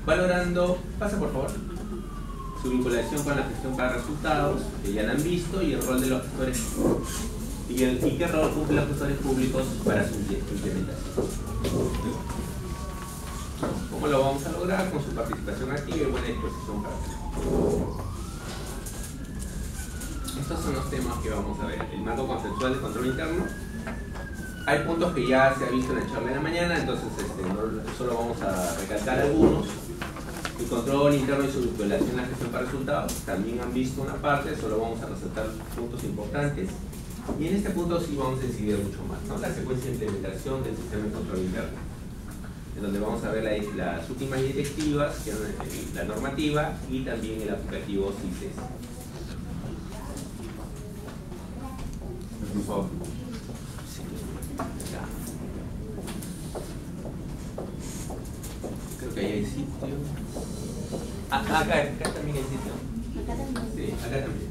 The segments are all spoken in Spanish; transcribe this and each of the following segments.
valorando, pasa por favor, su vinculación con la gestión para resultados, que ya la han visto, y el rol de los gestores, y qué rol cumplen los gestores públicos para su implementación. ¿Cómo lo vamos a lograr? Con su participación activa y buena disposición para hacerlo. Estos son los temas que vamos a ver. El marco conceptual de control interno. Hay puntos que ya se ha visto en la charla de la mañana, entonces solo vamos a recalcar algunos. El control interno y su vinculación en la gestión para resultados. También han visto una parte, solo vamos a resaltar puntos importantes. Y en este punto sí vamos a incidir mucho más, ¿no? La secuencia de implementación del sistema de control interno, en donde vamos a ver las últimas directivas, que son la normativa y también el aplicativo CICES. Por favor. Sí. Creo que ahí hay sitio. Acá también hay sitio. Acá también. Sí, acá también.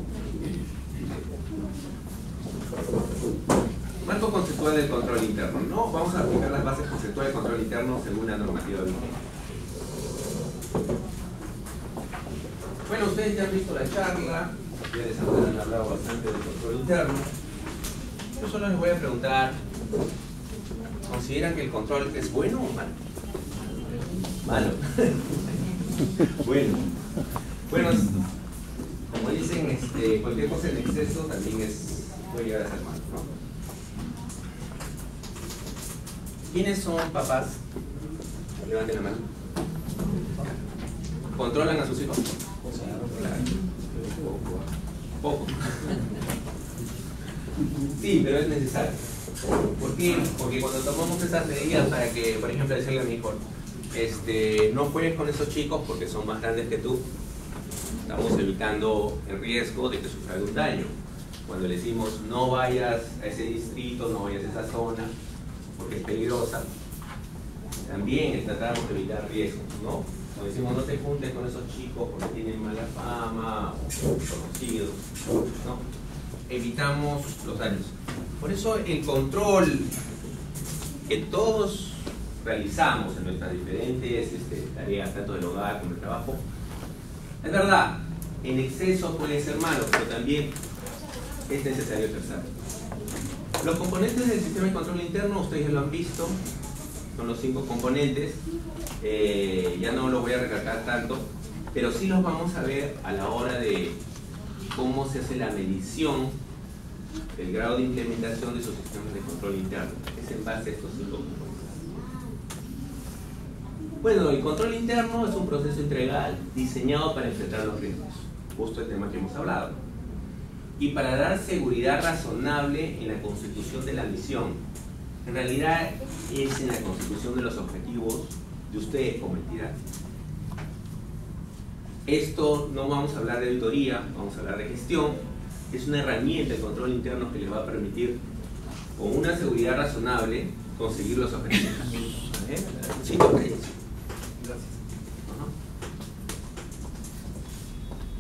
Marco conceptual del control interno. No, vamos a aplicar las bases conceptuales del control interno según la normativa vigente. Bueno, ustedes ya han visto la charla, ya les han hablado bastante del control interno. Yo solo les voy a preguntar, ¿consideran que el control es bueno o malo? Malo. Bueno, como dicen, cualquier cosa en exceso también puede llegar a ser malo, ¿no? ¿Quiénes son papás? Levanten la mano. ¿Controlan a sus hijos? Poco. Sí, pero es necesario. ¿Por qué? Porque cuando tomamos esas medidas para que, por ejemplo, decirle a mi hijo, no juegues con esos chicos porque son más grandes que tú, estamos evitando el riesgo de que sufra algún daño. Cuando le decimos no vayas a ese distrito, no vayas a esa zona porque es peligrosa, también tratamos de evitar riesgos, ¿no? Cuando decimos no te juntes con esos chicos porque tienen mala fama o conocidos, ¿no? Evitamos los daños. Por eso el control que todos realizamos en nuestras diferentes tareas, tanto del hogar como del trabajo, es verdad, en exceso puede ser malo, pero también es necesario ejercerlo. Los componentes del sistema de control interno, ustedes ya lo han visto, son los 5 componentes, ya no los voy a recalcar tanto, pero sí los vamos a ver a la hora de cómo se hace la medición del grado de implementación de sus sistemas de control interno. Es en base a estos 5 componentes. Bueno, el control interno es un proceso integral diseñado para enfrentar los riesgos, justo el tema que hemos hablado, y para dar seguridad razonable en la constitución de la misión. En realidad es en la constitución de los objetivos de ustedes como entidad. Esto no vamos a hablar de auditoría, vamos a hablar de gestión. Es una herramienta de control interno que les va a permitir, con una seguridad razonable, conseguir los objetivos. Sí, gracias.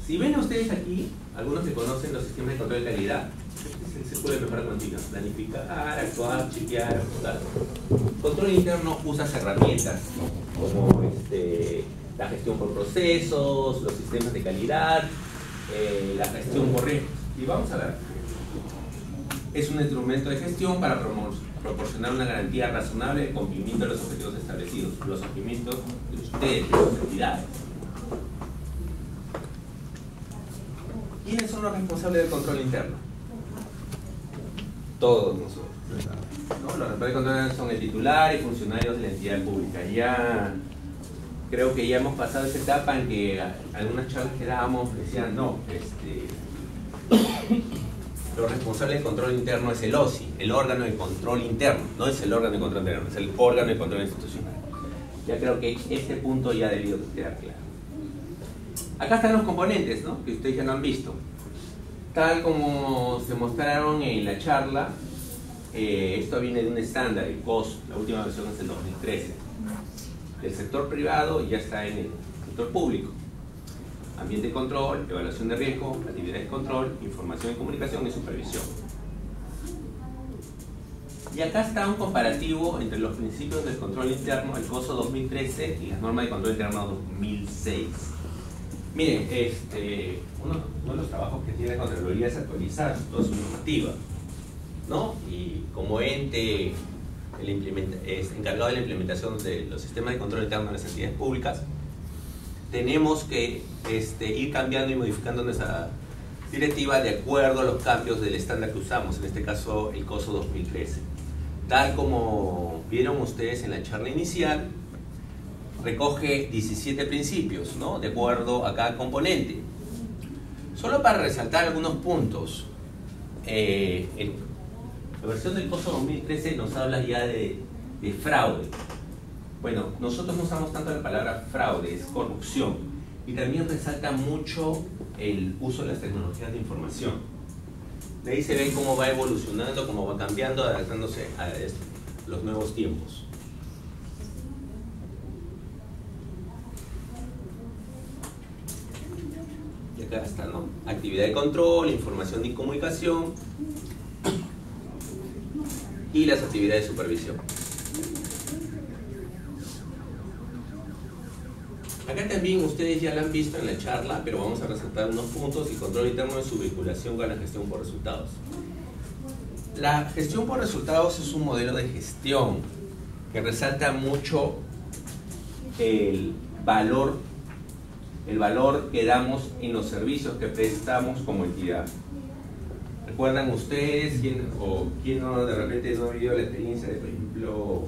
Si ven ustedes aquí, algunos que conocen los sistemas de control de calidad, se puede mejorar continua, planificar, actuar, chequear, ajustar. Control interno usa herramientas como la gestión por procesos, los sistemas de calidad, la gestión por riesgos. Y vamos a ver, es un instrumento de gestión para proporcionar una garantía razonable de cumplimiento de los objetivos establecidos, los objetivos de ustedes, de sus entidades. ¿Quiénes son los responsables del control interno? Todos nosotros, ¿no? Los responsables del control interno son el titular y funcionarios de la entidad pública. Ya creo que ya hemos pasado esa etapa en que algunas charlas que dábamos decían, no, los responsables del control interno es el OSI, el órgano de control interno, no es el órgano de control interno, es el órgano de control institucional. Ya creo que este punto ya ha debido quedar claro. Acá están los componentes, ¿no?, que ustedes ya no han visto. Tal como se mostraron en la charla, esto viene de un estándar, el COS, la última versión es del 2013. Del sector privado ya está en el sector público. Ambiente de control, evaluación de riesgo, actividades de control, información y comunicación y supervisión. Y acá está un comparativo entre los principios del control interno, el COSO 2013 y las normas de control interno 2006. Miren, uno de los trabajos que tiene la Contraloría es actualizar toda su normativa, ¿no? Y como ente encargado de la implementación de los sistemas de control interno en las entidades públicas, tenemos que ir cambiando y modificando nuestra directiva de acuerdo a los cambios del estándar que usamos, en este caso el COSO 2013. Tal como vieron ustedes en la charla inicial, recoge 17 principios, ¿no?, de acuerdo a cada componente. Solo para resaltar algunos puntos, la versión del COSO 2013 nos habla ya de fraude. Bueno, nosotros no usamos tanto la palabra fraude, es corrupción. Y también resalta mucho el uso de las tecnologías de información. De ahí se ve cómo va evolucionando, cómo va cambiando, adaptándose a los nuevos tiempos. Y acá está, ¿no? Actividad de control, información y comunicación y las actividades de supervisión. Acá también ustedes ya la han visto en la charla, pero vamos a resaltar unos puntos. El control interno de su vinculación con la gestión por resultados. La gestión por resultados es un modelo de gestión que resalta mucho el valor que damos en los servicios que prestamos como entidad. ¿Recuerdan ustedes quién no, de repente no ha vivido la experiencia de, por ejemplo,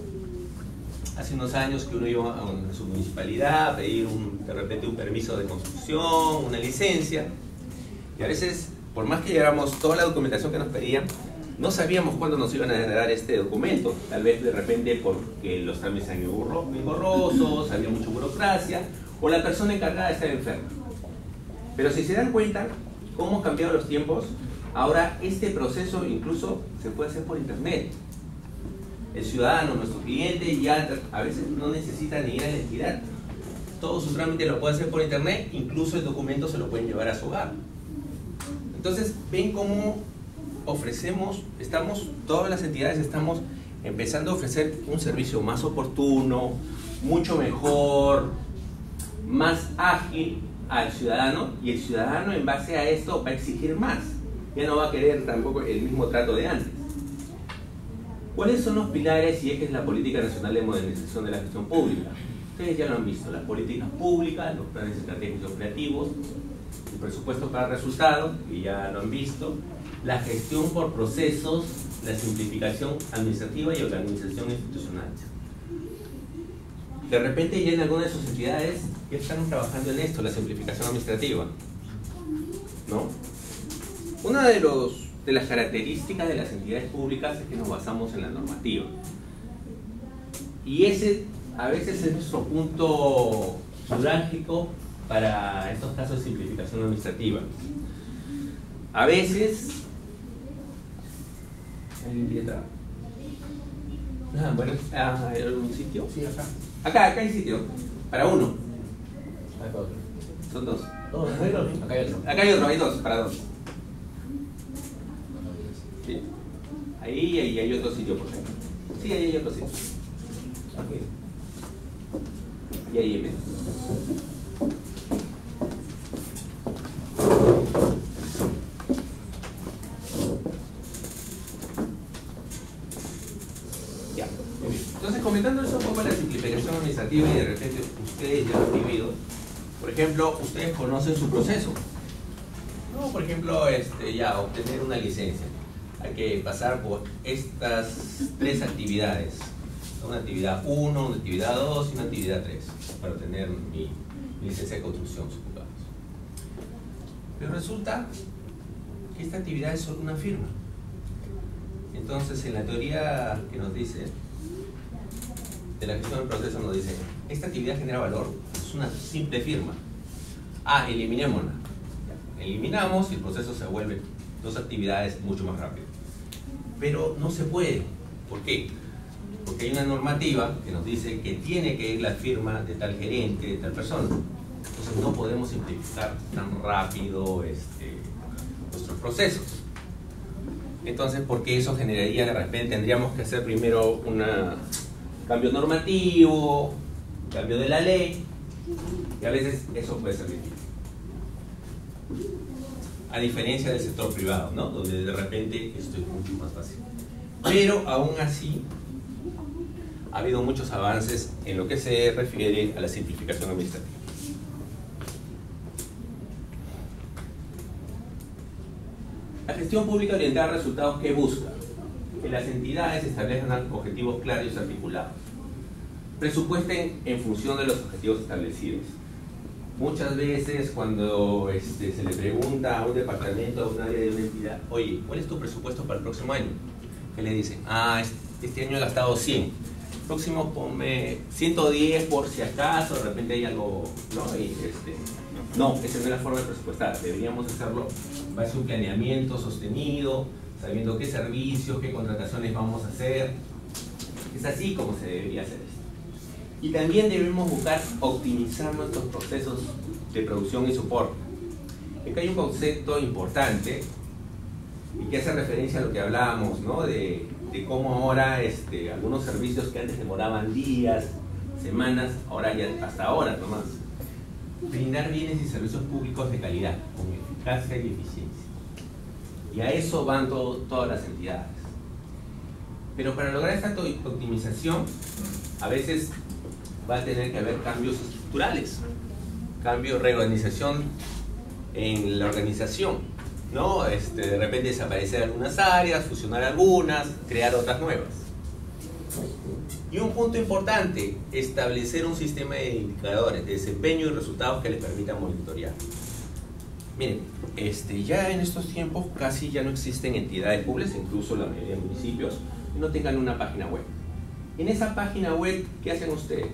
hace unos años que uno iba a su municipalidad a pedir de repente un permiso de construcción, una licencia, y a veces, por más que lleváramos toda la documentación que nos pedían, no sabíamos cuándo nos iban a dar este documento? Tal vez de repente porque los trámites eran muy borrosos, había mucha burocracia, o la persona encargada estaba enferma. Pero si se dan cuenta cómo han cambiado los tiempos, ahora este proceso incluso se puede hacer por internet. El ciudadano, nuestro cliente, ya a veces no necesita ni ir a la entidad. Todo su trámite lo puede hacer por internet, incluso el documento se lo pueden llevar a su hogar. Entonces, ven cómo todas las entidades estamos empezando a ofrecer un servicio más oportuno, mucho mejor, más ágil al ciudadano, y el ciudadano en base a esto va a exigir más. Ya no va a querer tampoco el mismo trato de antes. ¿Cuáles son los pilares y ejes de la Política Nacional de Modernización de la Gestión Pública? Ustedes ya lo han visto: las políticas públicas, los planes estratégicos operativos, el presupuesto para resultados, que ya lo han visto, la gestión por procesos, la simplificación administrativa y organización institucional. De repente ya en algunas de sus entidades ya están trabajando en esto, la simplificación administrativa, ¿no? Una de las características de las entidades públicas es que nos basamos en la normativa. Y ese a veces es nuestro punto neurálgico para estos casos de simplificación administrativa. A veces... bueno, ¿hay algún sitio? Sí, acá. Acá hay sitio. Para uno. Son dos. Acá hay otro. Acá hay otro, hay dos, para dos. Sí. Ahí hay otro sitio, por ejemplo. Sí, ahí hay otro sitio. Okay. Y ahí en medio. Ya. Entonces, comentando eso un poco la simplificación administrativa, y de repente ustedes ya lo han vivido. Por ejemplo, ustedes conocen su proceso. No, por ejemplo, ya obtener una licencia. Hay que pasar por estas tres actividades. Una actividad 1, una actividad 2 y una actividad 3 para obtener mi licencia de construcción, supongamos. Pero resulta que esta actividad es solo una firma. Entonces, en la teoría que nos dice de la gestión del proceso, nos dice: esta actividad genera valor, es una simple firma. Eliminémosla. Eliminamos y el proceso se vuelve dos actividades mucho más rápido. Pero no se puede. ¿Por qué? Porque hay una normativa que nos dice que tiene que ir la firma de tal gerente, de tal persona. Entonces no podemos simplificar tan rápido nuestros procesos. Entonces, porque eso generaría, de repente, tendríamos que hacer primero un cambio normativo, cambio de la ley, y a veces eso puede ser difícil. A diferencia del sector privado, ¿no? Donde de repente esto es mucho más fácil. Pero aún así, ha habido muchos avances en lo que se refiere a la simplificación administrativa. La gestión pública orientada a resultados, ¿qué busca? Que las entidades establezcan objetivos claros y articulados. Presupuesten en función de los objetivos establecidos. Muchas veces cuando se le pregunta a un departamento, a un área de una entidad, oye, ¿cuál es tu presupuesto para el próximo año? ¿Qué le dicen? Ah, este año he gastado 100. Próximo ponme 110 por si acaso, de repente hay algo, ¿no? Y no, esa no es la forma de presupuestar. Deberíamos hacerlo en base a un planeamiento sostenido, sabiendo qué servicios, qué contrataciones vamos a hacer. Es así como se debería hacer esto. Y también debemos buscar optimizar nuestros procesos de producción y soporte. Acá hay un concepto importante y que hace referencia a lo que hablábamos, ¿no? De cómo ahora algunos servicios que antes demoraban días, semanas, ahora ya hasta horas nomás. Brindar bienes y servicios públicos de calidad, con eficacia y eficiencia. Y a eso van todas las entidades. Pero para lograr esta optimización, a veces va a tener que haber cambios estructurales, reorganización en la organización, ¿no? De repente desaparecer algunas áreas, fusionar algunas, crear otras nuevas. Y un punto importante, establecer un sistema de indicadores de desempeño y resultados que les permitan monitorear. Miren, ya en estos tiempos casi ya no existen entidades públicas, incluso la mayoría de municipios, que no tengan una página web. En esa página web, ¿qué hacen ustedes?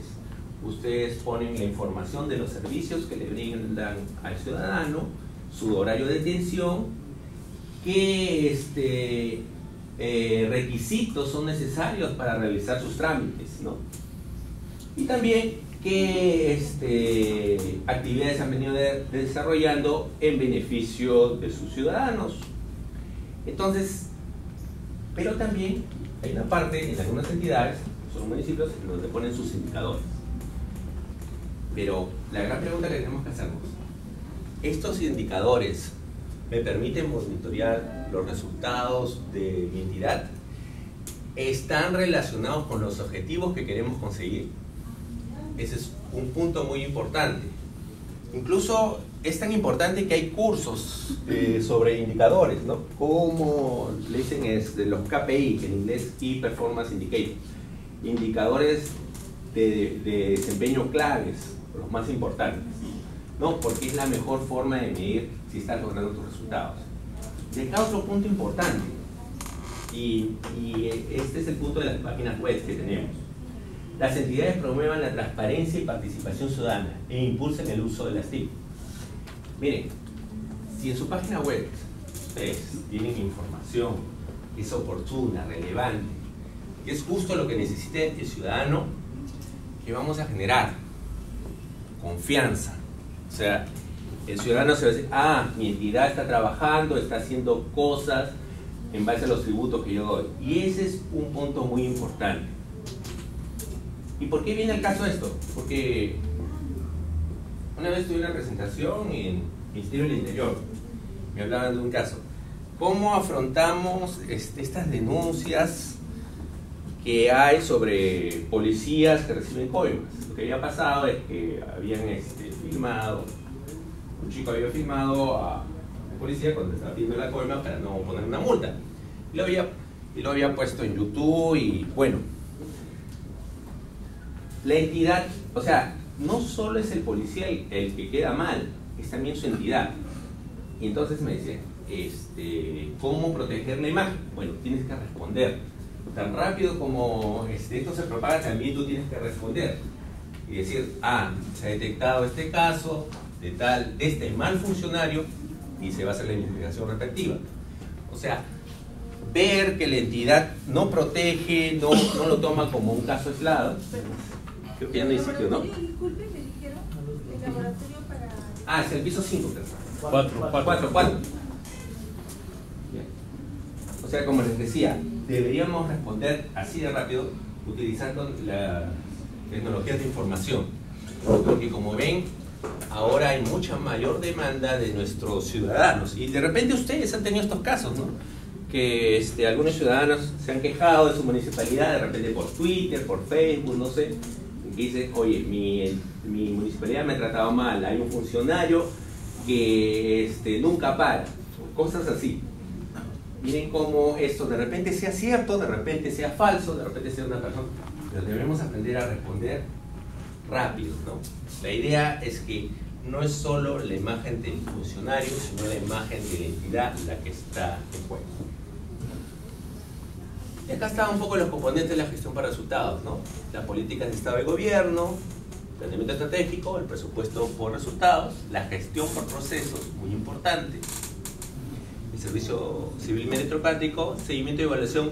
Ustedes ponen la información de los servicios que le brindan al ciudadano, su horario de atención, qué requisitos son necesarios para realizar sus trámites, ¿no? Y también qué actividades han venido desarrollando en beneficio de sus ciudadanos. Entonces, pero también hay una parte en algunas entidades, son municipios, donde ponen sus indicadores. Pero la gran pregunta que tenemos que hacernos, ¿estos indicadores me permiten monitorear los resultados de mi entidad? ¿Están relacionados con los objetivos que queremos conseguir? Ese es un punto muy importante. Incluso es tan importante que hay cursos sobre indicadores, ¿no? Como le dicen de los KPI, que en inglés Key Performance Indicators, indicadores de desempeño claves, los más importantes, ¿no? Porque es la mejor forma de medir si estás logrando tus resultados. Y acá otro punto importante, y este es el punto de las páginas web que tenemos. Las entidades promuevan la transparencia y participación ciudadana e impulsen el uso de las TIC. Miren, si en su página web ustedes tienen información que es oportuna, relevante, que es justo lo que necesita el ciudadano, que vamos a generar confianza. O sea, el ciudadano se va a decir, ah, mi entidad está trabajando, está haciendo cosas en base a los tributos que yo doy. Y ese es un punto muy importante. ¿Y por qué viene el caso de esto? Porque una vez tuve una presentación en el Ministerio del Interior, me hablaban de un caso. ¿Cómo afrontamos estas denuncias que hay sobre policías que reciben coimas? Lo que había pasado es que habían un chico había filmado a un policía cuando estaba pidiendo la coima para no poner una multa. Y lo había puesto en YouTube y bueno. La entidad, o sea, no solo es el policía el que queda mal, es también su entidad. Y entonces me decía, ¿cómo proteger la imagen? Bueno, tienes que responder. Tan rápido como esto se propaga, también tú tienes que responder. Y decir, ah, se ha detectado este caso de este mal funcionario y se va a hacer la investigación respectiva. O sea, ver que la entidad no protege, no lo toma como un caso aislado. Creo que ya no hay sitio, ¿no? Disculpe, me dijeron el laboratorio para... Ah, es el piso 5, 4. O sea, como les decía, deberíamos responder así de rápido utilizando la tecnología de información. Porque como ven, ahora hay mucha mayor demanda de nuestros ciudadanos. Y de repente ustedes han tenido estos casos, ¿no? Que algunos ciudadanos se han quejado de su municipalidad, de repente por Twitter, por Facebook, no sé, que dicen, oye, mi municipalidad me ha tratado mal, hay un funcionario que nunca para, cosas así. Miren cómo esto de repente sea cierto, de repente sea falso, de repente sea una persona, pero debemos aprender a responder rápido, ¿no? La idea es que no es solo la imagen del funcionario, sino la imagen de la entidad la que está en juego. Y acá están un poco los componentes de la gestión para resultados, ¿no? Las políticas de Estado y Gobierno, el planeamiento estratégico, el presupuesto por resultados, la gestión por procesos, muy importante, el servicio civil meritocrático, seguimiento y evaluación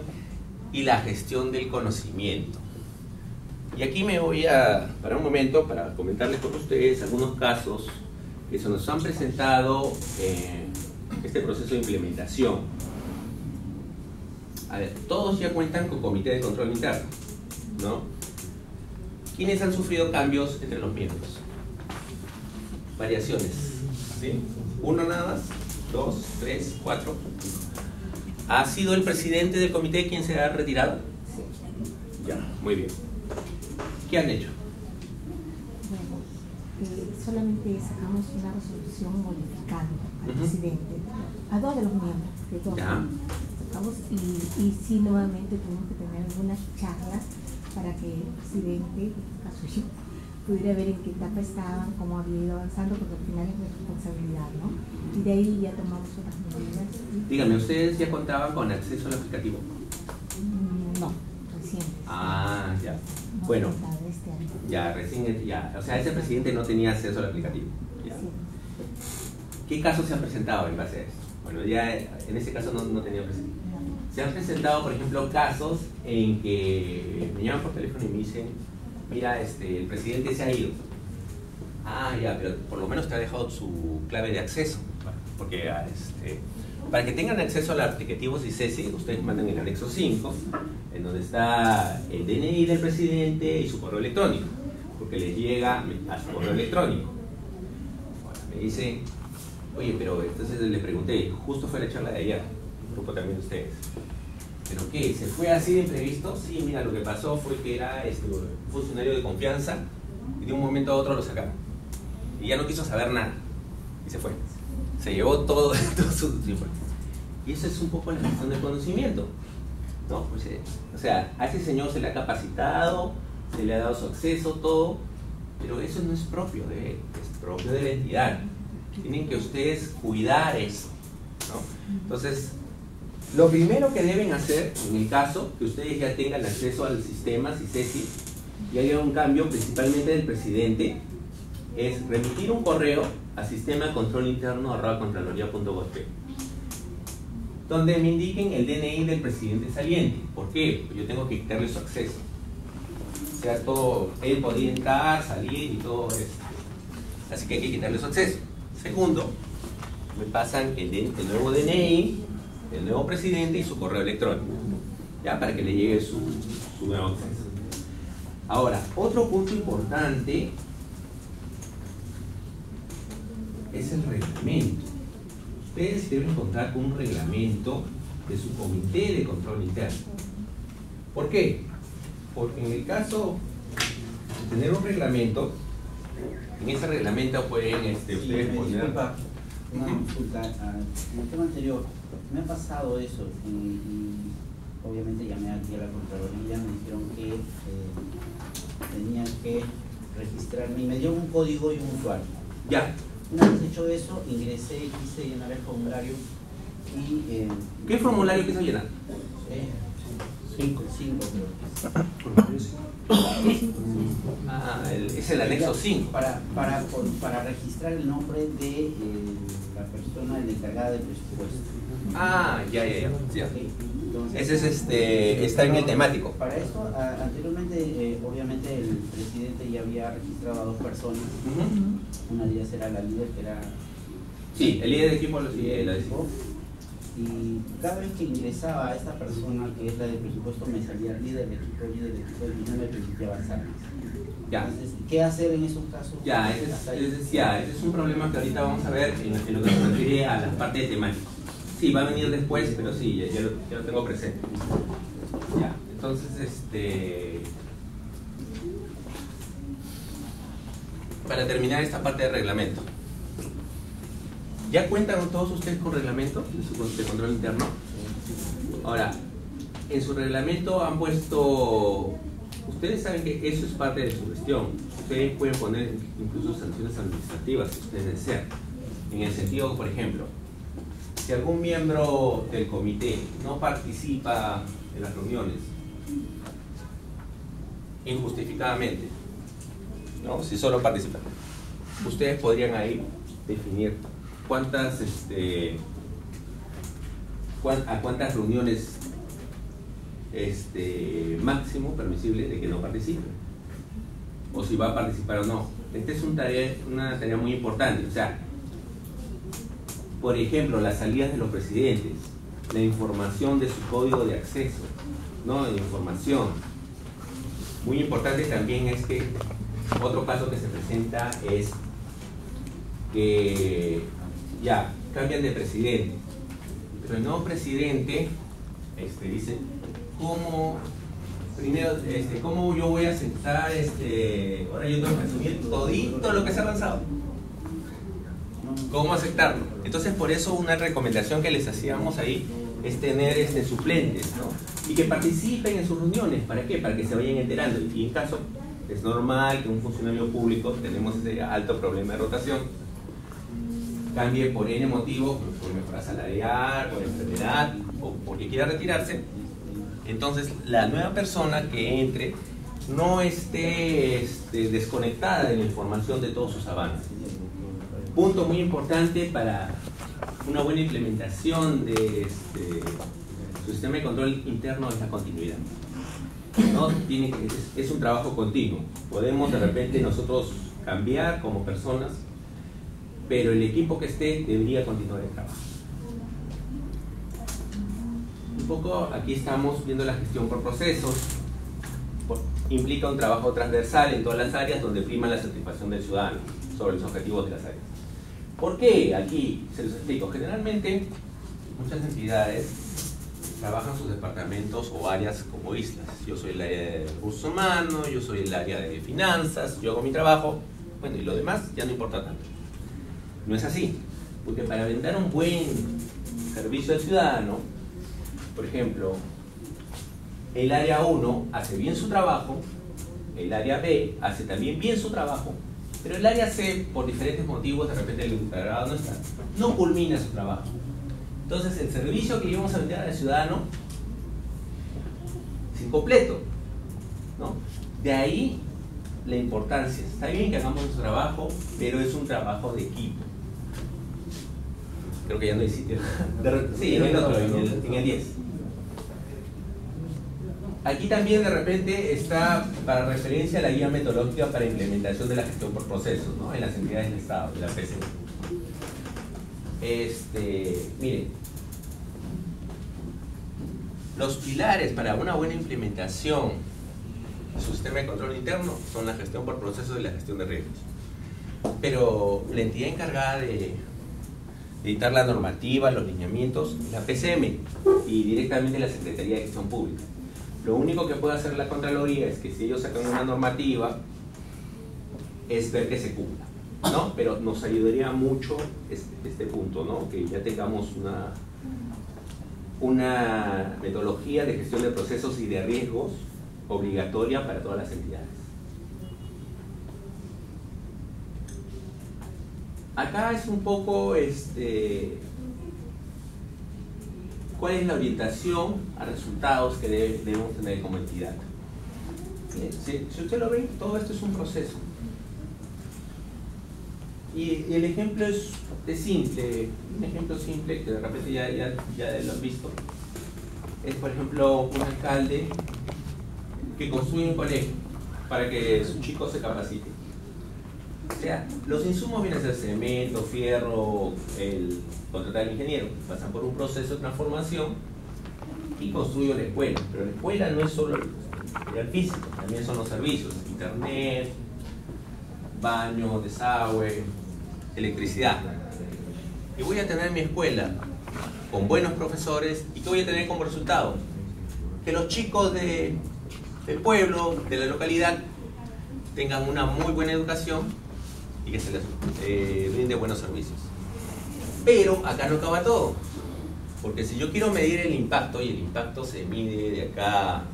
y la gestión del conocimiento. Y aquí me voy a parar un momento para comentarles con ustedes algunos casos que se nos han presentado en este proceso de implementación. A ver, todos ya cuentan con comité de control interno, ¿no? ¿Quiénes han sufrido cambios entre los miembros? Variaciones, ¿sí? ¿Uno nada más? ¿Dos? ¿Tres? ¿Cuatro? ¿Ha sido el presidente del comité quien se ha retirado? Sí. Ya, muy bien. ¿Qué han hecho? Bueno, solamente sacamos una resolución modificando al presidente, a dos de los miembros, de todos sacamos, y sí nuevamente tuvimos que tener algunas charlas para que el presidente, en este caso yo, pudiera ver en qué etapa estaban, cómo había ido avanzando, porque al final es mi responsabilidad, ¿no? Y de ahí ya tomamos otras medidas. Dígame, ¿ustedes ya contaban con acceso al aplicativo? No, recién. Ah, ya. No, Bueno, este año. ya, recién, ya. O sea, ese presidente no tenía acceso al aplicativo. Ya. Sí. ¿Qué casos se han presentado en base a eso? Bueno, ya en ese caso no tenía presente. Se han presentado, por ejemplo, casos en que me llaman por teléfono y me dicen, mira, el presidente se ha ido. Ah, ya, pero por lo menos te ha dejado su clave de acceso. Porque para que tengan acceso a los aplicativos ICESI, ustedes mandan el anexo 5, en donde está el DNI del presidente y su correo electrónico, porque les llega a su correo electrónico. Bueno, me dicen, oye, pero entonces le pregunté, justo fue la charla de ayer, un grupo también de ustedes. ¿Pero qué? ¿Se fue así de imprevisto? Sí, mira, lo que pasó fue que era un funcionario de confianza y de un momento a otro lo sacaron. Y ya no quiso saber nada. Y se fue. Se llevó todo su tiempo. Y eso es un poco la gestión del conocimiento, ¿no? Pues, o sea, a ese señor se le ha capacitado, se le ha dado su acceso, todo, pero eso no es propio de él, es propio de la entidad. Tienen que ustedes cuidar eso, ¿no? Entonces, lo primero que deben hacer, en el caso que ustedes ya tengan acceso al sistema ICESI y haya un cambio principalmente del presidente, es remitir un correo a sistema-control-interno@contraloría.gov.p, donde me indiquen el DNI del presidente saliente. ¿Por qué? Pues yo tengo que quitarle su acceso. O sea, todo, él podía entrar, salir y todo esto. Así que hay que quitarle su acceso. Segundo, me pasan el nuevo DNI, el nuevo presidente y su correo electrónico, ya para que le llegue su nuevo acceso. Ahora, otro punto importante es el reglamento. Ustedes deben contar con un reglamento de su comité de control interno. ¿Por qué? Porque en el caso de tener un reglamento, en ese reglamento pueden ustedes poner... Disculpa, una consulta. En el tema anterior, me ha pasado eso y obviamente llamé aquí a la Contraloría, me dijeron que tenían que registrarme y me dio un código y un usuario. Ya. Una vez hecho eso, ingresé y quise llenar el formulario y... ¿Qué formulario quiso llenar? 5 creo. Es el anexo 5. Para registrar el nombre de la persona encargada del presupuesto. Ah, ya. Sí. Entonces, Ese es está en el temático. Para eso, anteriormente, obviamente el presidente ya había registrado a 2 personas. Una de ellas era la líder, que era... Sí, el líder de equipo lo sigue la decisión. y cada vez que ingresaba a esta persona que es la del presupuesto me salía líder de equipo, y no me permitía avanzar. Ya. Entonces, ¿qué hacer en esos casos? Ya, ese es un problema que ahorita vamos a ver en lo que se refiere a la parte de temática. Sí, va a venir después, pero sí, ya lo tengo presente. Ya, entonces, para terminar esta parte de reglamento. ¿Ya cuentan todos ustedes con reglamento de control interno? Ahora, en su reglamento han puesto... Ustedes saben que eso es parte de su gestión. Ustedes pueden poner incluso sanciones administrativas si ustedes desean. En el sentido, por ejemplo, si algún miembro del comité no participa en las reuniones injustificadamente, ¿no? Si solo participan, ustedes podrían ahí definir a cuántas reuniones máximo permisible de que no participe, o si va a participar o no. Esta es una tarea muy importante. O sea, por ejemplo, las salidas de los presidentes, la información de su código de acceso, ¿no? La información. Muy importante también es que otro caso que se presenta es que ya cambian de presidente, pero el nuevo presidente dice cómo primero cómo yo voy a aceptar ahora yo tengo que asumir todito lo que se ha avanzado, cómo aceptarlo. Entonces, por eso una recomendación que les hacíamos ahí es tener suplentes, ¿no? Y que participen en sus reuniones. ¿Para qué? Para que se vayan enterando. Y en caso, es normal que un funcionario público, tenemos ese alto problema de rotación, cambie por N motivo, por mejora salarial, por enfermedad o porque quiera retirarse. Entonces, la nueva persona que entre no esté desconectada de la información de todos sus avances. Punto muy importante para una buena implementación de su sistema de control interno es la continuidad. ¿No? Es un trabajo continuo. Podemos de repente nosotros cambiar como personas, pero el equipo que esté debería continuar el trabajo. Un poco aquí estamos viendo la gestión por procesos. Implica un trabajo transversal en todas las áreas donde prima la satisfacción del ciudadano sobre los objetivos de las áreas. ¿Por qué? Aquí se los explico. Generalmente muchas entidades trabajan sus departamentos o áreas como islas. Yo soy el área de recursos humanos, yo soy el área de finanzas, yo hago mi trabajo, bueno, y lo demás ya no importa tanto. No es así, porque para brindar un buen servicio al ciudadano, por ejemplo, el área 1 hace bien su trabajo, el área B hace también bien su trabajo, pero el área C, por diferentes motivos, de repente el integrado no está, no culmina su trabajo. Entonces el servicio que íbamos a vender al ciudadano es incompleto, ¿no? De ahí la importancia. Está bien que hagamos nuestro trabajo, pero es un trabajo de equipo. Creo que ya no hay sitio. Sí, en el otro, en el 10. Aquí también de repente está para referencia la guía metodológica para implementación de la gestión por procesos, ¿no? En las entidades del Estado, de la PCM. Miren, los pilares para una buena implementación de su sistema de control interno son la gestión por procesos y la gestión de riesgos. Pero la entidad encargada de editar la normativa, los lineamientos, la PCM y directamente la Secretaría de Gestión Pública. Lo único que puede hacer la Contraloría es que si ellos sacan una normativa, es ver que se cumpla, ¿no? Pero nos ayudaría mucho este punto, ¿no? Que ya tengamos una metodología de gestión de procesos y de riesgos obligatoria para todas las entidades. Acá es un poco cuál es la orientación a resultados que debemos tener como entidad. Si usted lo ve, todo esto es un proceso. Y el ejemplo es simple, un ejemplo simple que de repente ya lo han visto. Es, por ejemplo, un alcalde que construye un colegio para que su chico se capacite. sea, los insumos vienen a ser cemento, fierro, el contratar al ingeniero, pasan por un proceso de transformación y construyo la escuela. Pero la escuela no es solo el físico, también son los servicios, internet, baño, desagüe, electricidad. Y voy a tener mi escuela con buenos profesores, ¿y qué voy a tener como resultado? Que los chicos del pueblo, de la localidad, tengan una muy buena educación y que se les brinde buenos servicios. Pero acá no acaba todo, porque si yo quiero medir el impacto, y el impacto se mide de acá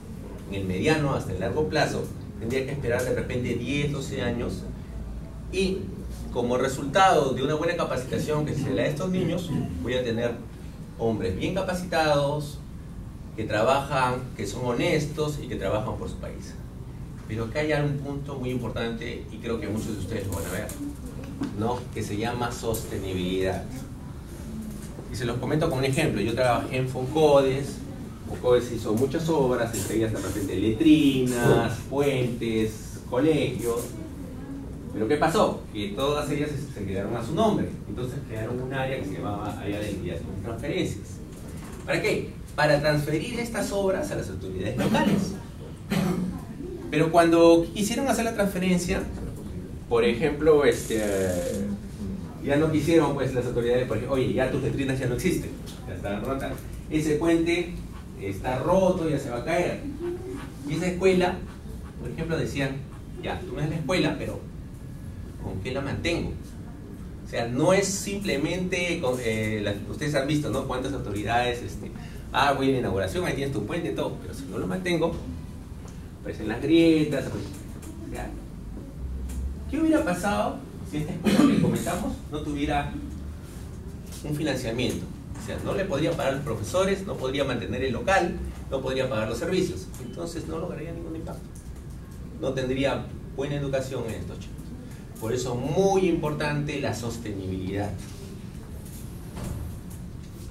en el mediano hasta el largo plazo, tendría que esperar de repente 10, 12 años, y como resultado de una buena capacitación que se le da a estos niños, voy a tener hombres bien capacitados, que trabajan, que son honestos y que trabajan por su país. Pero acá hay un punto muy importante, y creo que muchos de ustedes lo van a ver, ¿no? Que se llama sostenibilidad. Y se los comento con un ejemplo. Yo trabajé en Foncodes. Foncodes hizo muchas obras, entre ellas de repente letrinas, puentes, colegios. Pero ¿qué pasó? Que todas ellas se quedaron a su nombre. Entonces crearon un área que se llamaba área de liquidación y transferencias. ¿Para qué? Para transferir estas obras a las autoridades locales. Pero cuando quisieron hacer la transferencia, por ejemplo, ya no quisieron pues las autoridades, porque oye, ya tus letrinas ya no existen, ya están rotas. Ese puente está roto, ya se va a caer. Y esa escuela, por ejemplo, decían, ya, tú me das la escuela, pero ¿con qué la mantengo? O sea, no es simplemente, ustedes han visto, ¿no? Cuántas autoridades, voy a la inauguración, ahí tienes tu puente y todo, pero si no lo mantengo, aparecen las grietas, o sea, ¿qué hubiera pasado si esta escuela que comentamos no tuviera un financiamiento? O sea, no le podría pagar a los profesores, no podría mantener el local, no podría pagar los servicios, entonces no lograría ningún impacto, no tendría buena educación en estos chicos. Por eso muy importante la sostenibilidad.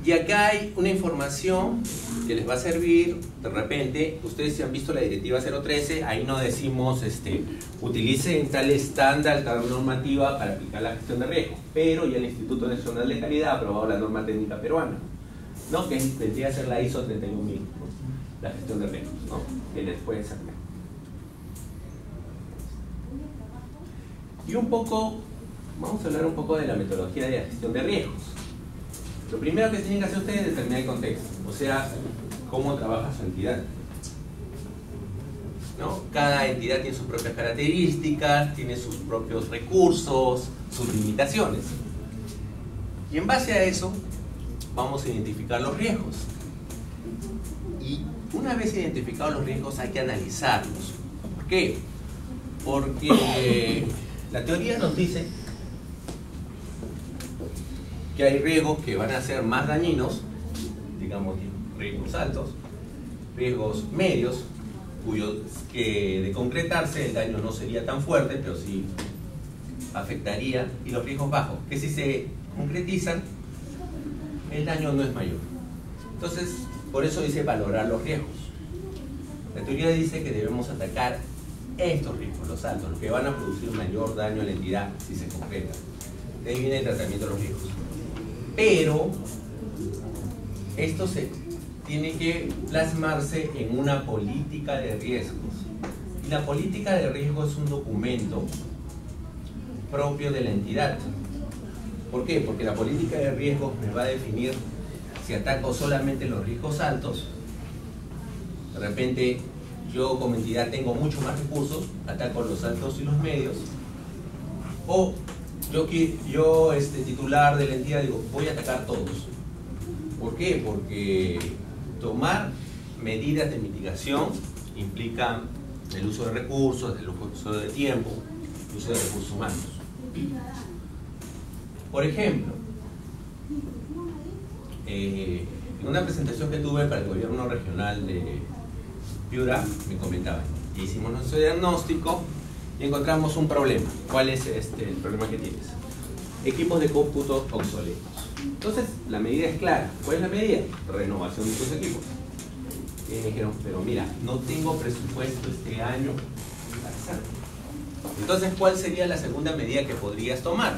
Y acá hay una información que les va a servir. De repente, ustedes si han visto la directiva 013, ahí no decimos utilicen tal estándar, tal normativa para aplicar la gestión de riesgos, pero ya el Instituto Nacional de Calidad ha aprobado la norma técnica peruana, ¿no? Que tendría que ser la ISO 31000, ¿no? La gestión de riesgos, ¿no? Que les puede servir. Y vamos a hablar un poco de la metodología de la gestión de riesgos. Lo primero que tienen que hacer ustedes es determinar el contexto, o sea, cómo trabaja su entidad, ¿no? Cada entidad tiene sus propias características, tiene sus propios recursos, sus limitaciones. Y en base a eso, vamos a identificar los riesgos. Y una vez identificados los riesgos, hay que analizarlos. ¿Por qué? Porque la teoría nos dice que hay riesgos que van a ser más dañinos, digamos riesgos altos, riesgos medios, que de concretarse el daño no sería tan fuerte, pero sí afectaría, y los riesgos bajos, que si se concretizan, el daño no es mayor. Entonces, por eso dice valorar los riesgos. La teoría dice que debemos atacar estos riesgos, los altos, los que van a producir mayor daño a la entidad si se concretan. De ahí viene el tratamiento de los riesgos. Pero esto se tiene que plasmarse en una política de riesgos. Y la política de riesgos es un documento propio de la entidad. ¿Por qué? Porque la política de riesgos me va a definir si ataco solamente los riesgos altos. De repente yo como entidad tengo mucho más recursos, ataco los altos y los medios. O yo titular de la entidad digo, voy a atacar todos. ¿Por qué? Porque tomar medidas de mitigación implica el uso de recursos, el uso de tiempo, el uso de recursos humanos. Por ejemplo, en una presentación que tuve para el gobierno regional de Piura, me comentaban, hicimos nuestro diagnóstico y encontramos un problema. ¿Cuál es el problema que tienes? Equipos de cómputo obsoletos. Entonces, la medida es clara. ¿Cuál es la medida? Renovación de tus equipos. Y me dijeron, pero mira, no tengo presupuesto este año para hacerlo. Entonces, ¿cuál sería la segunda medida que podrías tomar?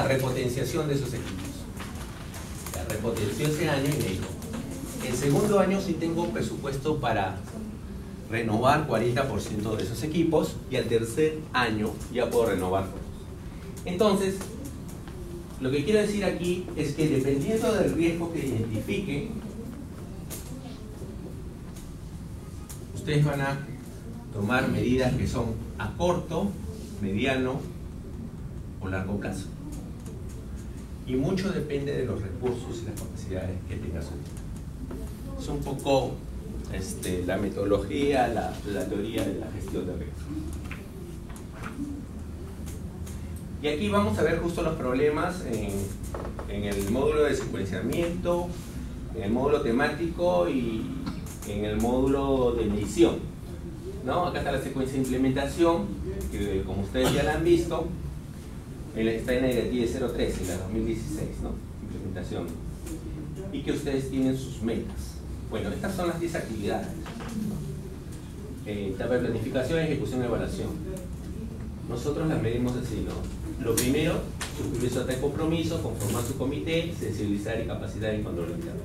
Repotenciación de esos equipos. La repotenció ese año y me dijo, en segundo año sí tengo presupuesto para renovar 40% de esos equipos y al tercer año ya puedo renovar todos. Entonces, lo que quiero decir aquí es que dependiendo del riesgo que identifique, ustedes van a tomar medidas que son a corto, mediano o largo plazo. Y mucho depende de los recursos y las capacidades que tenga su equipo. Es un poco la metodología, la teoría de la gestión de riesgo. Y aquí vamos a ver justo los problemas en el módulo de secuenciamiento, en el módulo temático y en el módulo de medición, ¿no? Acá está la secuencia de implementación, que como ustedes ya la han visto, está en la directiva 013, la 2016, ¿no? Implementación. Y que ustedes tienen sus metas. Bueno, estas son las 10 actividades. Etapa de planificación, ejecución y evaluación. Nosotros las medimos así, ¿no? Lo primero, suscribir su acta de compromiso, conformar su comité, sensibilizar y capacitar y control interno.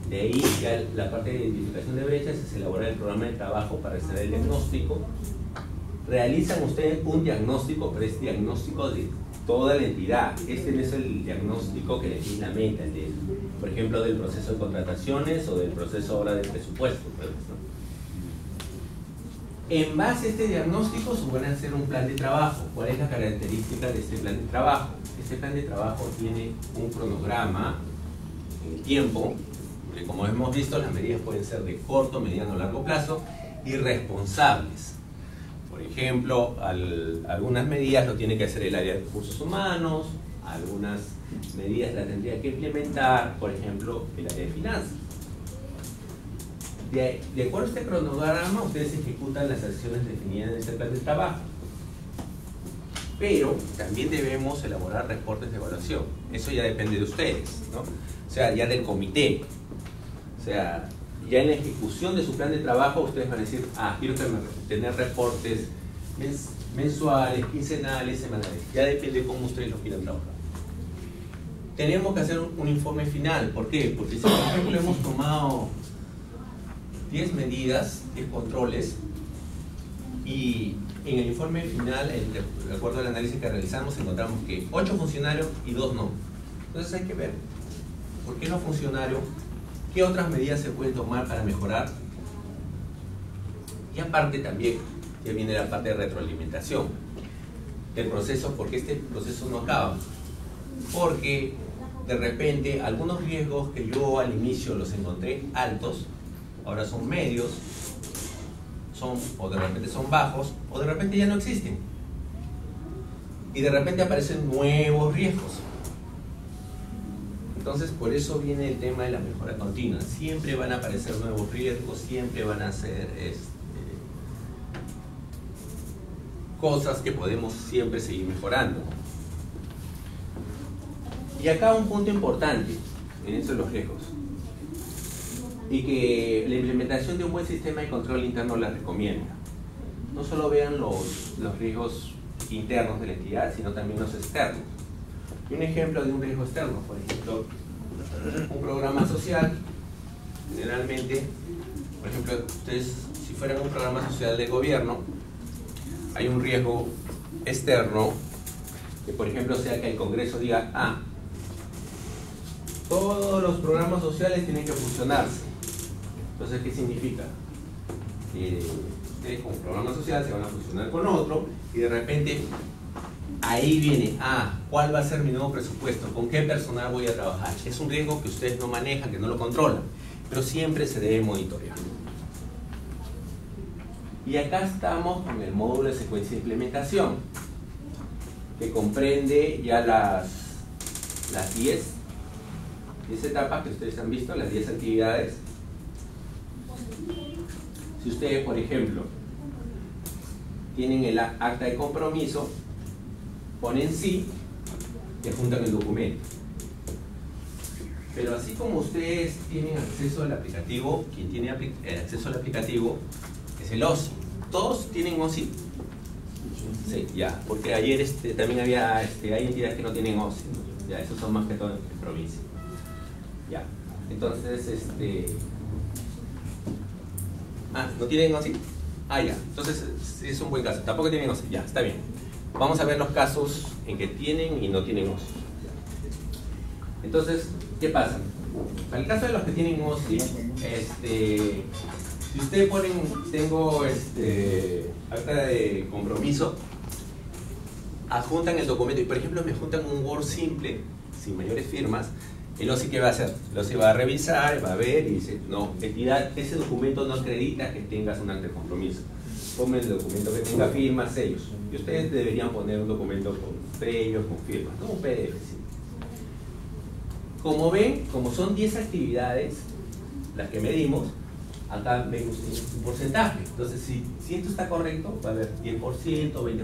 De ahí ya la parte de identificación de brechas es elaborar el programa de trabajo para hacer el diagnóstico. Realizan ustedes un diagnóstico, pero es diagnóstico de toda la entidad. Este no es el diagnóstico que define la meta, por ejemplo, del proceso de contrataciones o del proceso ahora de presupuesto, ¿no? En base a este diagnóstico se van a hacer un plan de trabajo. ¿Cuál es la característica de este plan de trabajo? Este plan de trabajo tiene un cronograma en el tiempo, porque como hemos visto, las medidas pueden ser de corto, mediano o largo plazo, y responsables. Por ejemplo, algunas medidas lo tiene que hacer el área de recursos humanos, algunas medidas las tendría que implementar, por ejemplo, el área de finanzas. De acuerdo a este cronograma, ustedes ejecutan las acciones definidas en este plan de trabajo. Pero también debemos elaborar reportes de evaluación. Eso ya depende de ustedes, ¿no? O sea, ya del comité. O sea, ya en la ejecución de su plan de trabajo, ustedes van a decir, quiero tener reportes mensuales, quincenales, semanales. Ya depende de cómo ustedes lo quieran trabajar. Tenemos que hacer un informe final. ¿Por qué? Porque si por ejemplo hemos tomado 10 medidas, 10 controles, y en el informe final, de acuerdo al análisis que realizamos, encontramos que 8 funcionaron y 2 no. Entonces hay que ver por qué no funcionaron, qué otras medidas se pueden tomar para mejorar. Y aparte también, ya viene la parte de retroalimentación del proceso, porque este proceso no acaba. Porque de repente algunos riesgos que yo al inicio los encontré altos, ahora son medios, o de repente son bajos, o de repente ya no existen. Y de repente aparecen nuevos riesgos. Entonces, por eso viene el tema de la mejora continua. Siempre van a aparecer nuevos riesgos, siempre van a ser cosas que podemos siempre seguir mejorando. Y acá un punto importante en eso de los riesgos, y que la implementación de un buen sistema de control interno la recomienda. No solo vean los riesgos internos de la entidad, sino también los externos. Y un ejemplo de un riesgo externo, por ejemplo, un programa social, generalmente, por ejemplo, ustedes, si fueran un programa social de gobierno, hay un riesgo externo, que por ejemplo sea que el Congreso diga, todos los programas sociales tienen que fusionarse. Entonces, ¿qué significa? Que ustedes como programa social se van a fusionar con otro y de repente ahí viene, ¿cuál va a ser mi nuevo presupuesto? ¿Con qué personal voy a trabajar? Es un riesgo que ustedes no manejan, que no lo controlan, pero siempre se debe monitorear. Y acá estamos con el módulo de secuencia de implementación, que comprende ya las 10 etapas que ustedes han visto, las 10 actividades. Si ustedes, por ejemplo, tienen el acta de compromiso, ponen sí y adjuntan el documento. Pero así como ustedes tienen acceso al aplicativo, quien tiene acceso al aplicativo es el OSI. ¿Todos tienen OSI? Sí, ya, porque ayer también había, hay entidades que no tienen OSI, ¿no? Ya, esos son más que todo en provincia. Ya, entonces, ¿no tienen OSI? Ah, ya, entonces sí es un buen caso, tampoco tienen OSI, ya, está bien. Vamos a ver los casos en que tienen y no tienen OSI. Entonces, ¿qué pasa? Para el caso de los que tienen OSI, si ustedes ponen, tengo acta de compromiso, adjuntan el documento y por ejemplo me adjuntan un Word simple, sin mayores firmas, el OSI ¿qué va a hacer? El OSI va a revisar, va a ver y dice, no, entidad, ese documento no acredita que tengas un acta de compromiso. Ponme el documento que tenga firmas, sellos. Y ustedes deberían poner un documento con sellos, con firmas, no un PDF. ¿Sí? Como ven, como son 10 actividades las que medimos, acá vemos un porcentaje. Entonces, si esto está correcto, va a haber 10%, 20%, 30%, 40%.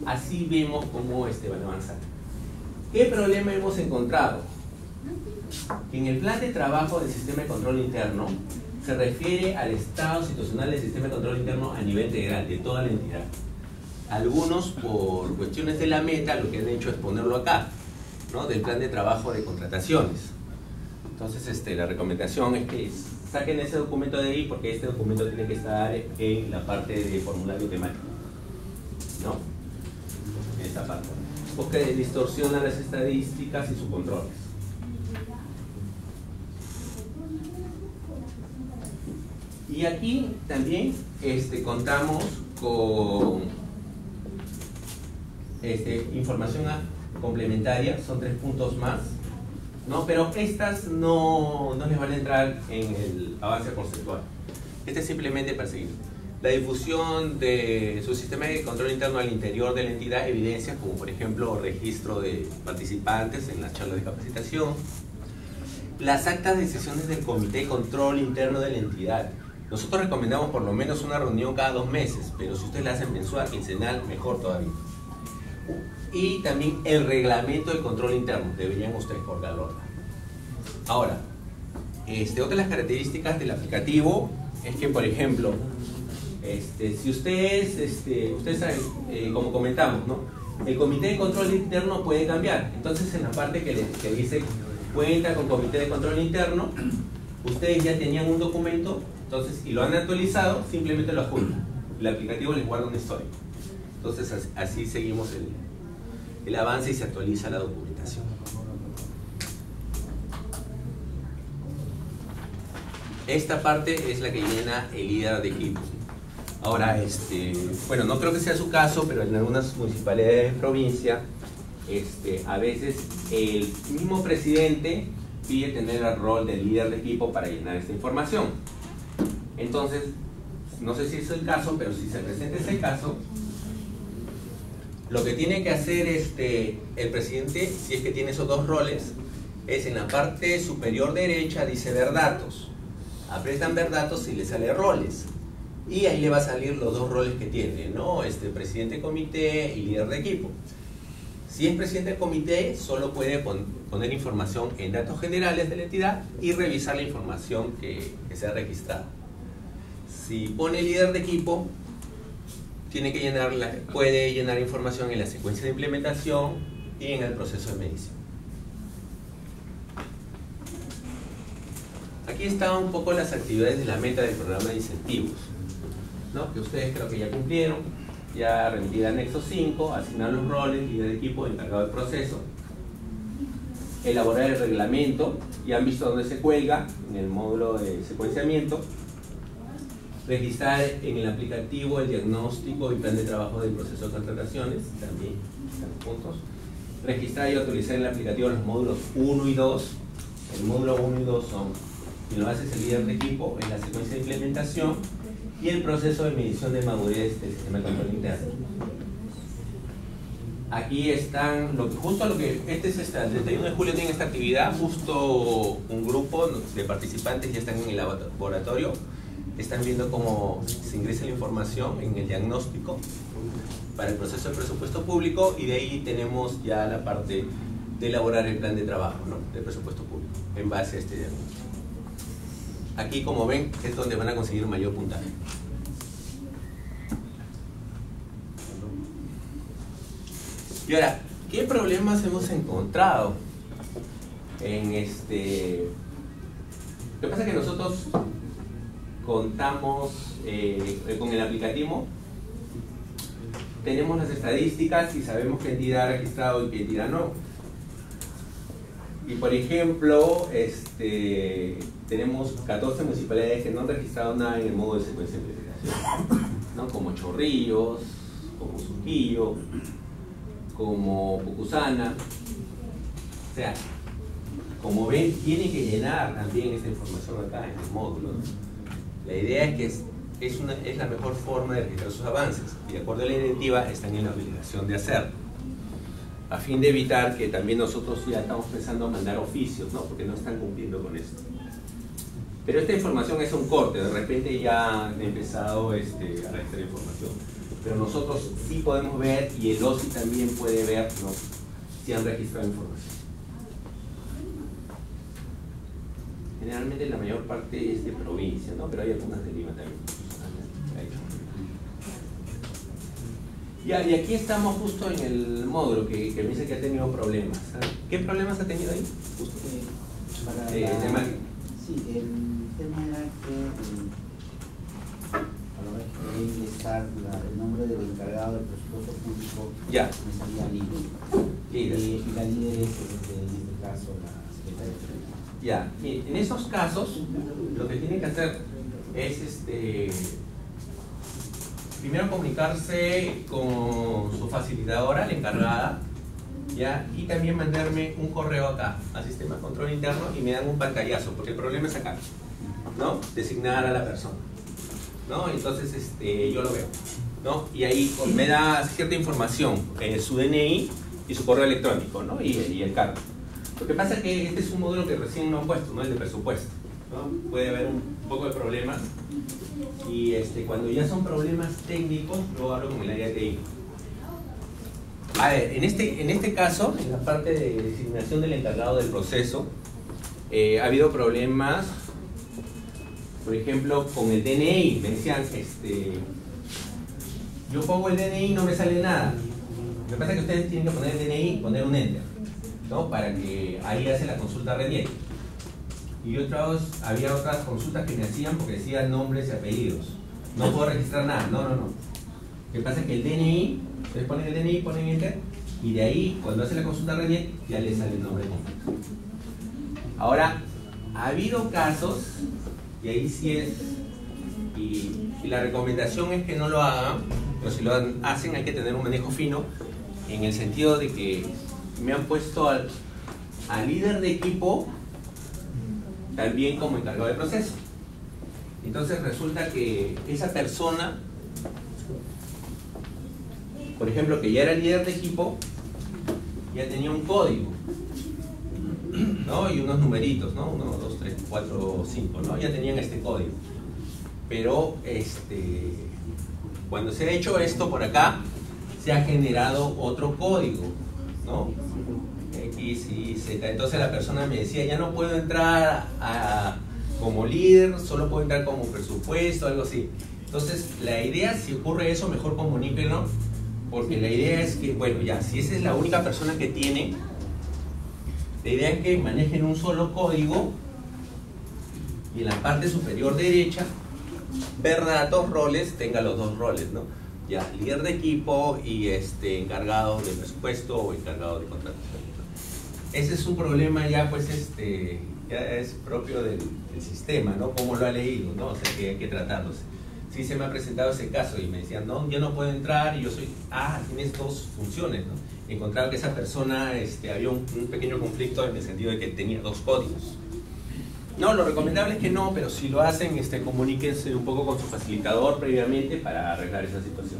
Así vemos cómo van a avanzar. ¿Qué problema hemos encontrado? Que en el plan de trabajo del sistema de control interno se refiere al estado situacional del sistema de control interno a nivel integral, de toda la entidad. Algunos, por cuestiones de la meta, lo que han hecho es ponerlo acá, ¿no? Del plan de trabajo de contrataciones. Entonces, la recomendación es que saquen ese documento de ahí porque este documento tiene que estar en la parte de formulario temático, ¿no? En esa parte. Porque distorsiona las estadísticas y sus controles. Y aquí también contamos con información complementaria, son 3 puntos más, ¿no? Pero estas no les van a entrar en el avance conceptual. Este es simplemente para seguir. La difusión de su sistema de control interno al interior de la entidad evidencia, como por ejemplo registro de participantes en las charlas de capacitación, las actas de sesiones del comité de control interno de la entidad. Nosotros recomendamos por lo menos una reunión cada 2 meses, pero si ustedes la hacen mensual, quincenal, mejor todavía. Y también el reglamento de control interno, deberían ustedes colgarlo. Ahora, otra de las características del aplicativo es que, por ejemplo, si ustedes saben, como comentamos, ¿no? El comité de control interno puede cambiar. Entonces, en la parte que dice cuenta con comité de control interno, ustedes ya tenían un documento, entonces, y lo han actualizado, simplemente lo adjuntan. El aplicativo les guarda una historia. Entonces, así seguimos el avance y se actualiza la documentación. Esta parte es la que llena el líder de equipo. Ahora, bueno, no creo que sea su caso, pero en algunas municipalidades de provincia, a veces el mismo presidente pide tener el rol de líder de equipo para llenar esta información. Entonces, no sé si es el caso, pero si se presenta ese caso, lo que tiene que hacer el presidente, si es que tiene esos 2 roles, es en la parte superior derecha, dice ver datos. Apretan ver datos y le sale roles. Y ahí le va a salir los 2 roles que tiene, ¿no? Presidente de comité y líder de equipo. Si es presidente del comité, solo puede poner información en datos generales de la entidad y revisar la información que se ha registrado. Si pone líder de equipo, puede llenar información en la secuencia de implementación y en el proceso de medición. Aquí están un poco las actividades de la meta del programa de incentivos, ¿no? Que ustedes creo que ya cumplieron, ya remití el anexo 5, asignar los roles, líder de equipo, encargado del proceso, elaborar el reglamento, ya han visto dónde se cuelga, en el módulo de secuenciamiento, registrar en el aplicativo el diagnóstico y plan de trabajo del proceso de contrataciones, también están los puntos, registrar y autorizar en el aplicativo los módulos 1 y 2, el módulo 1 y 2 son, quien lo hace es el líder de equipo, en la secuencia de implementación y el proceso de medición de madurez del sistema de control interno. Aquí están, este es el 31 de julio tienen esta actividad, justo un grupo de participantes ya están en el laboratorio, están viendo cómo se ingresa la información en el diagnóstico para el proceso de presupuesto público y de ahí tenemos ya la parte de elaborar el plan de trabajo, ¿no? Del presupuesto público en base a este diagnóstico. Aquí, como ven, es donde van a conseguir mayor puntaje. Y ahora, ¿qué problemas hemos encontrado en este? Lo que pasa es que nosotros contamos con el aplicativo, tenemos las estadísticas y sabemos qué entidad ha registrado y qué entidad no. Y por ejemplo, tenemos 14 municipalidades que no han registrado nada en el modo de secuencia de implementación, ¿no? Como Chorrillos, como Surquillo, como Pucusana. O sea, como ven, tiene que llenar también esta información acá en el módulo, ¿no? La idea es que es la mejor forma de registrar sus avances, y de acuerdo a la directiva están en la obligación de hacerlo, a fin de evitar que también nosotros ya estamos pensando en mandar oficios, ¿no? Porque no están cumpliendo con esto. Pero esta información es un corte, de repente ya han empezado a registrar información. Pero nosotros sí podemos ver, y el OSI también puede ver, ¿no?, si han registrado información. Generalmente la mayor parte es de provincia, ¿no? Pero hay algunas de Lima también. Y aquí estamos justo en el módulo que me dice que ha tenido problemas. ¿Qué problemas ha tenido ahí? Justo. Sí, el tema era que a la vez que quería ingresar el nombre del encargado del presupuesto público, ya me salía líder. Y la líder es, en este caso, la secretaria general. Ya, en esos casos lo que tienen que hacer es primero comunicarse con su facilitadora, la encargada, ¿ya? Y también mandarme un correo acá al sistema de control interno y me dan un pantallazo, porque el problema es acá, ¿no? Designar a la persona, ¿no? Entonces yo lo veo, ¿no? Y ahí me da cierta información, su DNI y su correo electrónico, ¿no? Y el cargo. Lo que pasa es que este es un módulo que recién no han puesto, ¿no? El de presupuesto, ¿no? Puede haber un poco de problemas, y cuando ya son problemas técnicos, luego hablo con el área de TI. A ver, en este caso, en la parte de designación del encargado del proceso, ha habido problemas, por ejemplo, con el DNI. Me decían, yo pongo el DNI y no me sale nada. Lo que pasa es que ustedes tienen que poner el DNI y poner un enter, ¿no? Para que ahí hace la consulta RENIEC. Y había otras consultas que me hacían porque decían nombres y apellidos. No puedo registrar nada. No. Lo que pasa es que el DNI, ustedes ponen el DNI, ponen enter, y de ahí, cuando hace la consulta RENIEC, ya le sale el nombre completo. Ahora, ha habido casos, y ahí sí es, y la recomendación es que no lo hagan, pero si lo hacen hay que tener un manejo fino, en el sentido de que me han puesto al líder de equipo también como encargado de proceso. Entonces resulta que esa persona, por ejemplo, que ya era líder de equipo, ya tenía un código, ¿no? Y unos numeritos, ¿no? 1, 2, 3, 4, 5, ¿no? Ya tenían este código. Pero cuando se ha hecho esto por acá, se ha generado otro código, ¿no? X, Y, Z. Entonces la persona me decía, ya no puedo entrar como líder, solo puedo entrar como presupuesto, algo así. Entonces la idea, si ocurre eso, mejor comuníquenlo, porque la idea es que, bueno, ya, si esa es la única persona que tiene, la idea es que manejen un solo código y en la parte superior derecha, ver datos, roles, tenga los dos roles, ¿no? Ya, líder de equipo y encargado de presupuesto o encargado de contratación, ¿no? Ese es un problema ya, pues, ya es propio del sistema, ¿no? Cómo lo ha leído, ¿no? O sea, que hay que tratarlos. Sí se me ha presentado ese caso y me decían, no, yo no puedo entrar y yo soy, tienes dos funciones, ¿no? Encontraba que esa persona, había un pequeño conflicto en el sentido de que tenía dos códigos. No, lo recomendable es que no, pero si lo hacen, comuníquense un poco con su facilitador previamente para arreglar esa situación.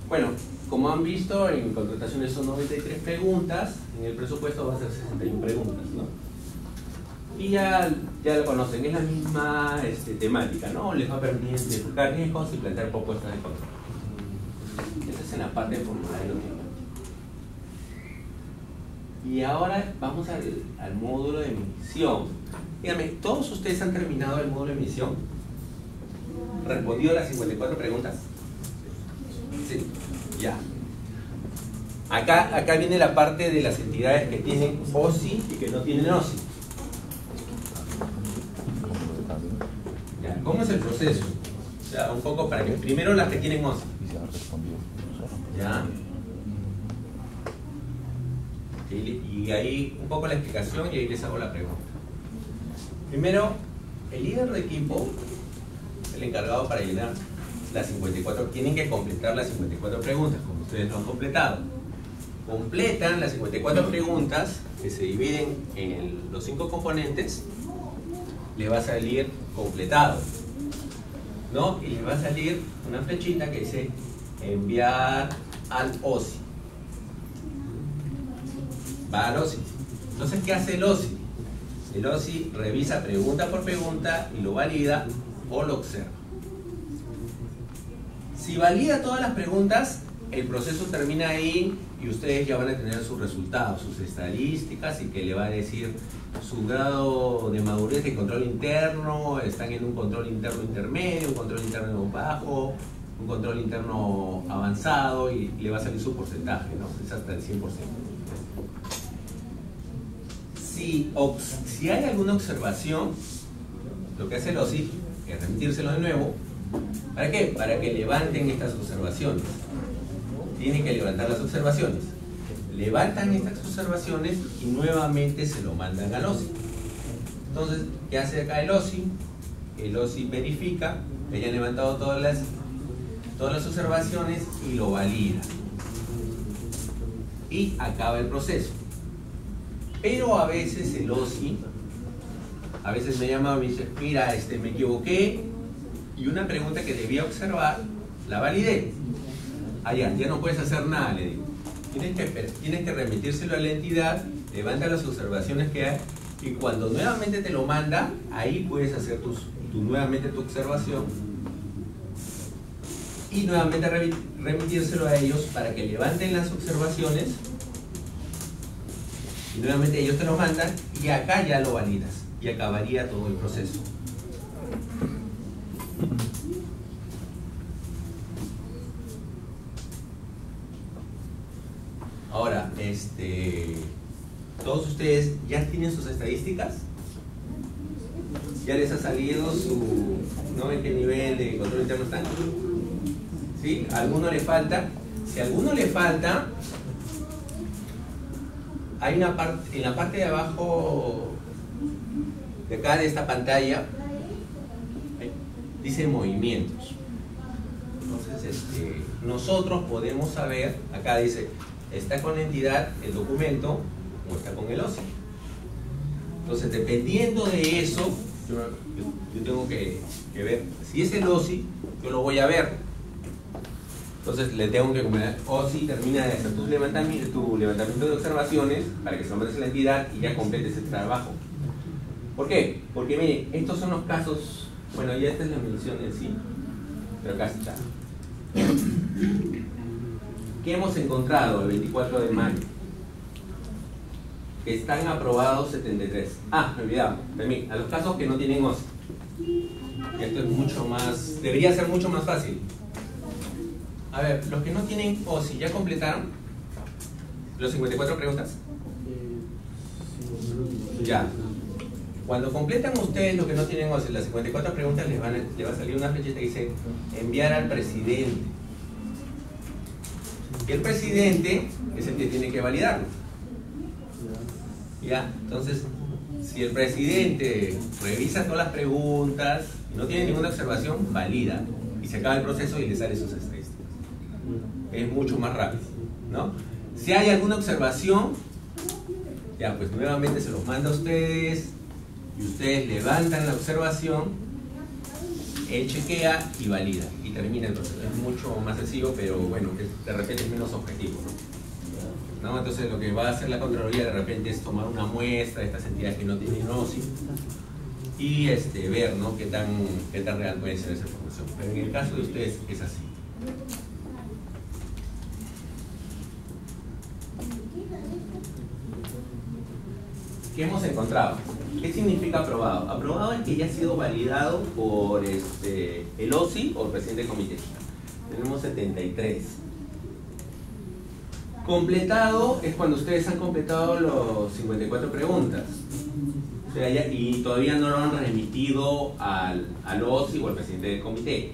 Bueno, como han visto, en contrataciones son 93 preguntas, en el presupuesto va a ser 61 preguntas, ¿no? Y ya lo conocen, es la misma temática, ¿no? Les va a permitir identificar riesgos y plantear propuestas de control. Esa es en la parte de formulario. Y ahora vamos al módulo de emisión. Díganme, ¿todos ustedes han terminado el módulo de emisión? ¿Respondido a las 54 preguntas? Sí, ya. Acá viene la parte de las entidades que tienen OSI y que no tienen OSI. Ya, ¿cómo es el proceso? O sea, un poco para que primero las que tienen OSI. Ya. Y ahí un poco la explicación y ahí les hago la pregunta. Primero, el líder de equipo es el encargado para llenar las 54, tienen que completar las 54 preguntas, como ustedes lo han completado. Completan las 54 preguntas que se dividen en los 5 componentes, les va a salir completado, ¿no? Y les va a salir una flechita que dice enviar al OSI. Va al OSI. Entonces, ¿qué hace el OSI? El OSI revisa pregunta por pregunta y lo valida o lo observa. Si valida todas las preguntas, el proceso termina ahí y ustedes ya van a tener sus resultados, sus estadísticas y que le va a decir su grado de madurez de control interno, están en un control interno intermedio, un control interno bajo, un control interno avanzado y le va a salir su porcentaje, ¿no? Es hasta el 100%. Si hay alguna observación, lo que hace el OSI es remitírselo de nuevo. ¿Para qué? Para que levanten estas observaciones. Tienen que levantar las observaciones. Levantan estas observaciones y nuevamente se lo mandan al OSI. Entonces, ¿qué hace acá el OSI? El OSI verifica que hayan levantado todas las observaciones y lo valida. Y acaba el proceso. Pero a veces el OSI, a veces me llama y me dice, mira, me equivoqué y una pregunta que debía observar, la validé. Ya no puedes hacer nada, le digo. Tienes que remitírselo a la entidad, levanta las observaciones que hay y cuando nuevamente te lo manda, ahí puedes hacer nuevamente tu observación y nuevamente remitírselo a ellos para que levanten las observaciones y nuevamente ellos te lo mandan y acá ya lo validas y acabaría todo el proceso. Ahora, todos ustedes ya tienen sus estadísticas, ya les ha salido ¿no? ¿En qué nivel de control interno están? ¿Sí? ¿A alguno le falta? Si a alguno le falta, hay una parte, en la parte de abajo de acá de esta pantalla, dice movimientos. Entonces, nosotros podemos saber, acá dice, está con la entidad el documento o está con el OSI. Entonces, dependiendo de eso, yo tengo que ver, si es el OSI, yo lo voy a ver. Entonces le tengo que comer, OSI termina de hacer tu levantamiento de observaciones para que se lo mandes a la entidad y ya complete ese trabajo. ¿Por qué? Porque mire, estos son los casos, bueno, ya esta es la medición en sí, pero acá está. ¿Qué hemos encontrado el 24 de mayo? Que están aprobados 73. Me olvidaba, a los casos que no tienen OSI. Y esto es mucho más, debería ser mucho más fácil. A ver, los que no tienen OSI, ¿ya completaron los 54 preguntas? Ya. Cuando completan ustedes los que no tienen OSI, las 54 preguntas les va a salir una flechita que dice enviar al presidente. Y el presidente es el que tiene que validarlo. Ya, entonces, si el presidente revisa todas las preguntas y no tiene ninguna observación, valida. Y se acaba el proceso y le sale sus estadísticas. Es mucho más rápido, ¿no? Si hay alguna observación, ya pues nuevamente se los manda a ustedes y ustedes levantan la observación, él chequea y valida y termina el proceso. Es mucho más sencillo, pero bueno, que de repente es menos objetivo, ¿no? Entonces lo que va a hacer la Contraloría de repente es tomar una muestra de estas entidades que no tienen OSI y ver, ¿no? qué tan real puede ser esa información. Pero en el caso de ustedes es así. ¿Qué hemos encontrado? ¿Qué significa aprobado? Aprobado es que ya ha sido validado por el OSI o el presidente del comité. Tenemos 73. Completado es cuando ustedes han completado los 54 preguntas. O sea, y todavía no lo han remitido al OSI o al presidente del comité.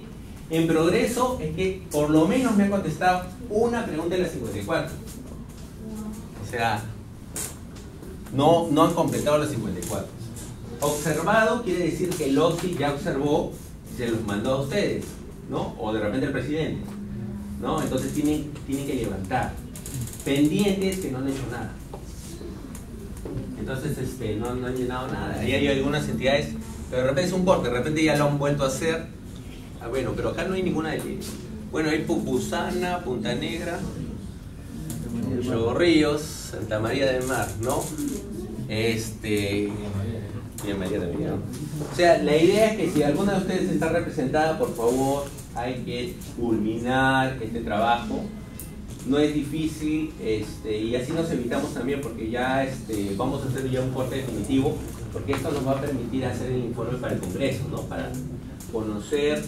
En progreso es que por lo menos me han contestado una pregunta de las 54. O sea, no han completado las 54. Observado quiere decir que el OSI ya observó y se los mandó a ustedes, ¿no? O de repente el presidente, ¿no? Entonces tienen que levantar. Pendientes que no han hecho nada. Entonces no han llenado nada. Ahí hay algunas entidades, pero de repente es un corte, de repente ya lo han vuelto a hacer. Ah, bueno, pero acá no hay ninguna de ellas. Bueno, hay Pupusana, Punta Negra, Chorrillos, Santa María del Mar, ¿no? Bien, María también, ¿no? O sea, la idea es que si alguna de ustedes está representada, por favor, hay que culminar este trabajo. No es difícil, y así nos evitamos también, porque ya vamos a hacer ya un corte definitivo, porque esto nos va a permitir hacer el informe para el Congreso, ¿no? Para conocer